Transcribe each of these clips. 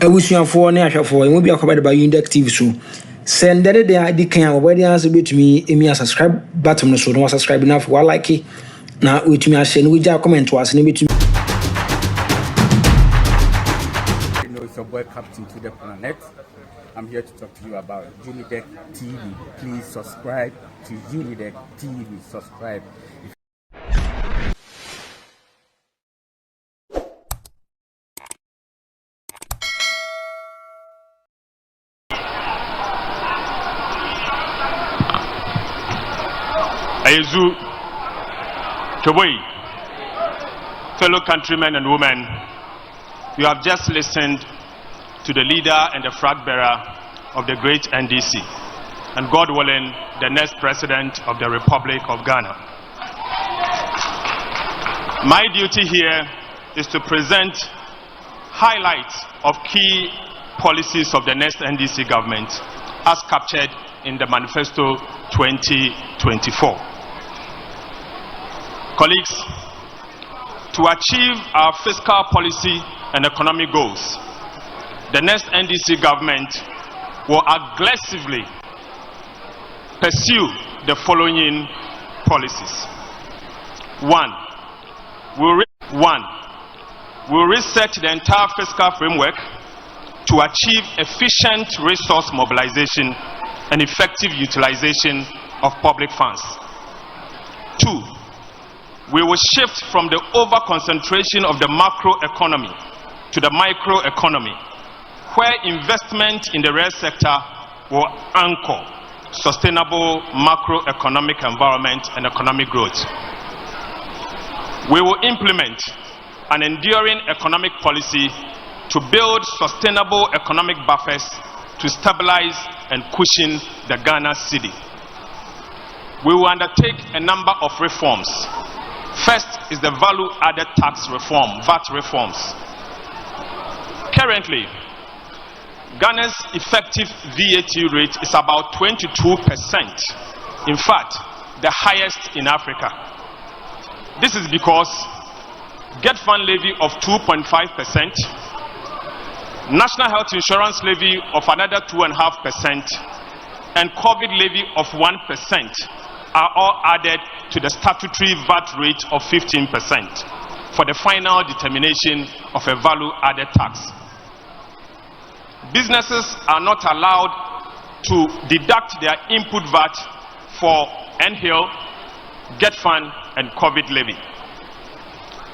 Ebusuafo ne ahwefo emu bi akobade ba Unidek TV so send the dey kan obodi answer betumi emi subscribe button no so no subscribe na for like na wetumi a share no we comment was ne betumi. You know, it's your boy Captain to the Planet. I'm here to talk to you about Unidek TV. Please subscribe to Unidek TV. Subscribe. Ayezu Toboy, fellow countrymen and women, you have just listened to the leader and the flag bearer of the great NDC, and God willing, the next president of the Republic of Ghana. My duty here is to present highlights of key policies of the next NDC government as captured in the Manifesto 2024. Colleagues, to achieve our fiscal policy and economic goals, the next NDC government will aggressively pursue the following policies. One, we'll reset the entire fiscal framework to achieve efficient resource mobilization and effective utilization of public funds. Two, we will shift from the over-concentration of the macroeconomy to the microeconomy, where investment in the real sector will anchor sustainable macroeconomic environment and economic growth. We will implement an enduring economic policy to build sustainable economic buffers to stabilize and cushion the Ghana cedi. We will undertake a number of reforms. First is the value-added tax reform, VAT reforms. Currently, Ghana's effective VAT rate is about 22%. In fact, the highest in Africa. This is because Get Fund levy of 2.5%, National Health Insurance levy of another 2.5%, and COVID levy of 1% are all added to the statutory VAT rate of 15% for the final determination of a value-added tax. Businesses are not allowed to deduct their input VAT for NHIL, Get Fund, and COVID levy.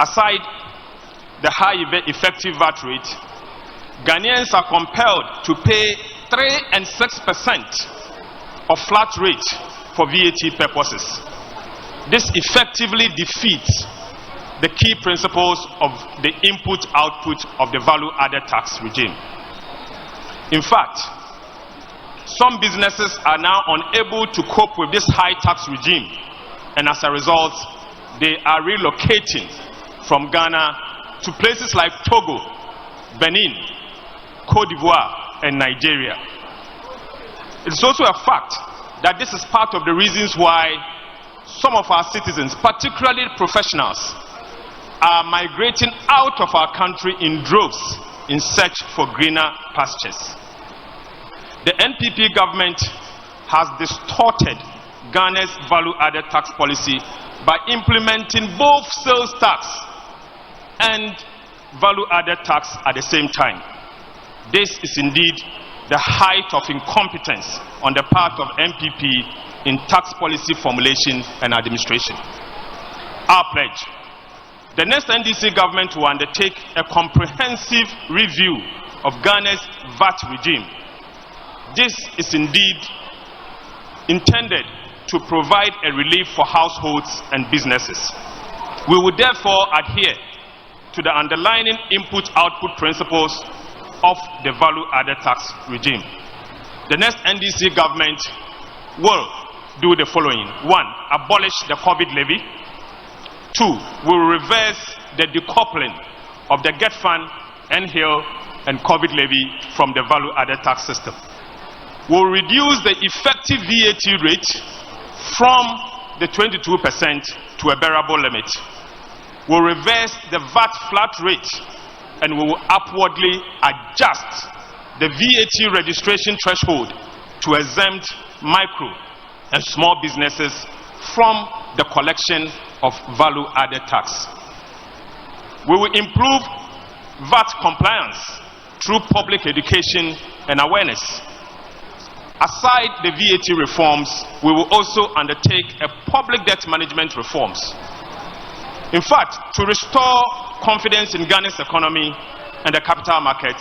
Aside the high effective VAT rate, Ghanaians are compelled to pay 3 and 6% of flat rate for VAT purposes. This effectively defeats the key principles of the input-output of the value-added tax regime. In fact, some businesses are now unable to cope with this high tax regime, and as a result, they are relocating from Ghana to places like Togo, Benin, Cote d'Ivoire, and Nigeria. It's also a fact that this is part of the reasons why some of our citizens, particularly professionals, are migrating out of our country in droves in search for greener pastures. The NPP government has distorted Ghana's value-added tax policy by implementing both sales tax and value-added tax at the same time. This is indeed the height of incompetence on the part of NPP in tax policy formulation and administration. Our pledge: the next NDC government will undertake a comprehensive review of Ghana's VAT regime. This is indeed intended to provide a relief for households and businesses. We will therefore adhere to the underlying input-output principles of the value-added tax regime. The next NDC government will do the following. 1, abolish the COVID levy. 2, will reverse the decoupling of the Get Fund, NHIL, and COVID levy from the value-added tax system. Will reduce the effective VAT rate from the 22% to a bearable limit. Will reverse the VAT flat rate and we will upwardly adjust the VAT registration threshold to exempt micro and small businesses from the collection of value-added tax. We will improve VAT compliance through public education and awareness. Aside the VAT reforms, we will also undertake a public debt management reforms. In fact, to restore confidence in Ghana's economy and the capital market,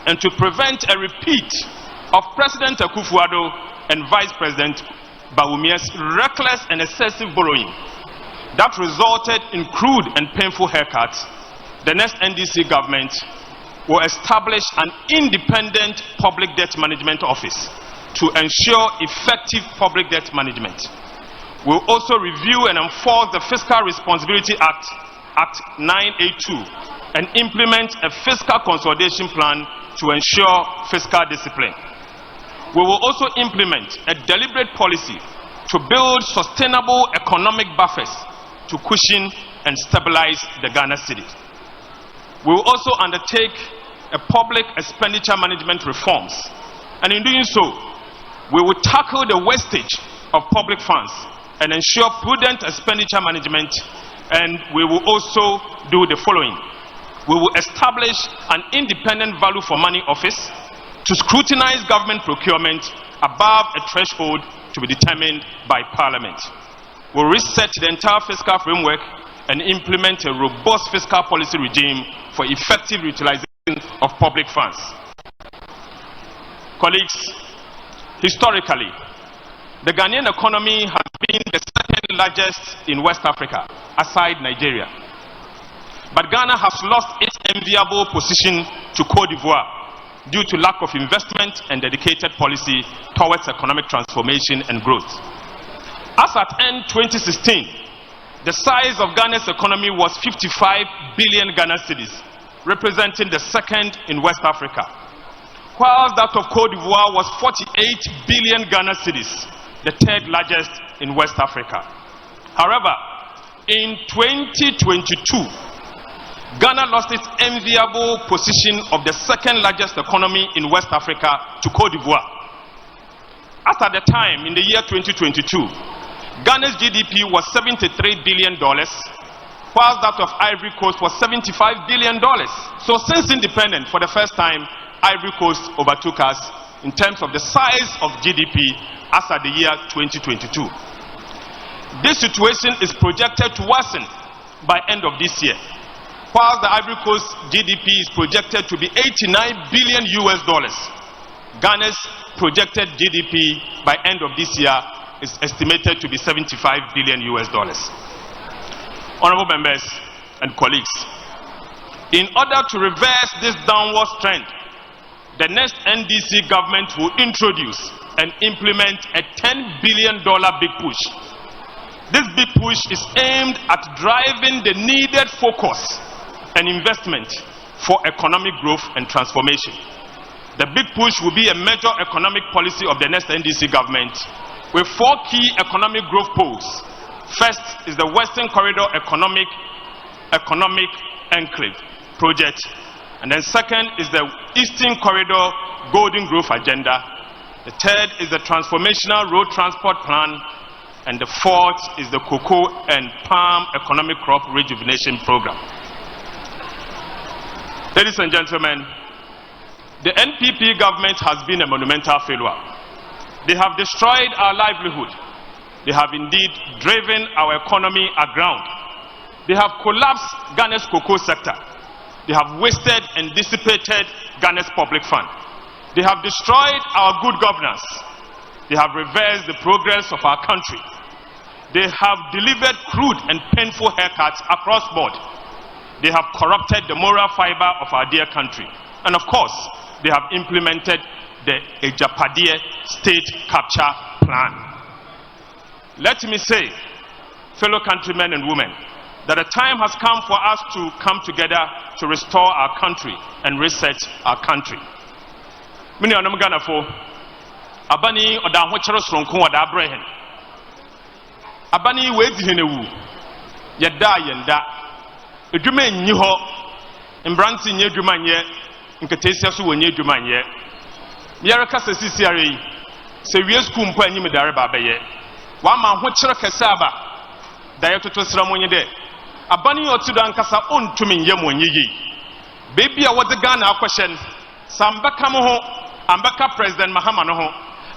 and to prevent a repeat of President Akufo-Addo and Vice President Bawumi's reckless and excessive borrowing that resulted in crude and painful haircuts, the next NDC government will establish an independent public debt management office to ensure effective public debt management. We'll also review and enforce the Fiscal Responsibility Act, Act 982, and implement a fiscal consolidation plan to ensure fiscal discipline. We will also implement a deliberate policy to build sustainable economic buffers to cushion and stabilize the Ghana city. We will also undertake a public expenditure management reforms, and in doing so, we will tackle the wastage of public funds and ensure prudent expenditure management, and we will also do the following. We will establish an independent value for money office to scrutinize government procurement above a threshold to be determined by Parliament. We'll reset the entire fiscal framework and implement a robust fiscal policy regime for effective utilization of public funds. Colleagues, historically, the Ghanaian economy has been the second largest in West Africa, aside Nigeria. But Ghana has lost its enviable position to Côte d'Ivoire due to lack of investment and dedicated policy towards economic transformation and growth. As at end 2016, the size of Ghana's economy was 55 billion Ghana cedis, representing the second in West Africa, whilst that of Côte d'Ivoire was 48 billion Ghana cedis, the third largest in West Africa. However, in 2022, Ghana lost its enviable position of the second largest economy in West Africa to Côte d'Ivoire. As at the time, in the year 2022, Ghana's GDP was $73 billion, whilst that of Ivory Coast was $75 billion. So since independence, for the first time, Ivory Coast overtook us in terms of the size of GDP as at the year 2022. This situation is projected to worsen by end of this year, while the Ivory Coast GDP is projected to be $89 billion. Ghana's projected GDP by end of this year is estimated to be $75 billion. Honorable members and colleagues, in order to reverse this downward trend, the next NDC government will introduce and implement a $10 billion big push. This big push is aimed at driving the needed focus and investment for economic growth and transformation. The big push will be a major economic policy of the next NDC government with 4 key economic growth poles. First is the Western Corridor Economic Enclave project, and then second is the Eastern Corridor Golden Growth Agenda. The third is the Transformational Road Transport Plan, and the fourth is the Cocoa and Palm Economic Crop Rejuvenation Program. Ladies and gentlemen, the NPP government has been a monumental failure. They have destroyed our livelihood. They have indeed driven our economy aground. They have collapsed Ghana's cocoa sector. They have wasted and dissipated Ghana's public fund. They have destroyed our good governance. They have reversed the progress of our country. They have delivered crude and painful haircuts across board. They have corrupted the moral fiber of our dear country. And of course, they have implemented the Ejapadiye state capture plan. Let me say, fellow countrymen and women, that the time has come for us to come together to restore our country and reset our country. Many of them Ghana for Abani or the Watcher Stronko or the Abraham Abani wait in a woo, Yada Yenda, a Jume Niho, mbranti nye adwuma nye nketesia so wonye adwuma nye yare kasa sisiare se wie school mpo anyim dare ba beye wa ma ho kire kese aba da yetoto sram onye de abani otudo ankasa ontumi nye mo onye yi bebi a wode Ghana akwahyen sambaka mo ho ambaka president Mahama no ho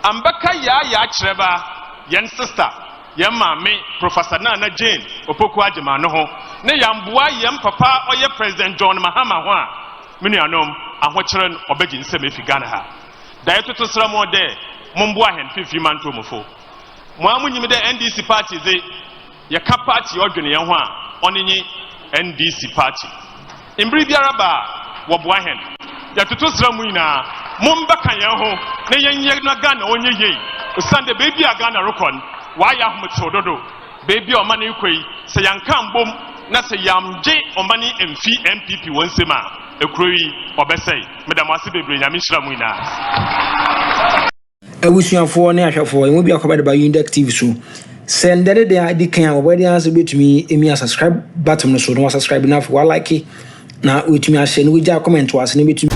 ambaka ya kireba yen sister yen maame Professor Nana Jane Opoku Agema no ho ne yamboa yen papa oye President John Mahama ho a menuanom ahokyere no obegi nsem efi Ghana ha da yetoto sramo de momboa hen fifi manto mofo mo amunyim de NDC party ze ye ka party odwene yen ho a onenyi NDC party imbri biara ba wo boa hen yetoto sramo ina mombaka yen ho ne yenye na Ghana onye yei osande baby a Ghana rokon wa ya humuto dodo baby o mani kwei se yanka mbom na se yamje o mani emfi NPP wonsema ekroyi obesei medam ase bebre nyame hiramu ina abusuafo ne ahwefo emu bi akobade ba Unidek TV so send the adi kan obodi answer betumi emi subscribe button no so no subscribe na for like na wetumi a share no we ja comment was ne betumi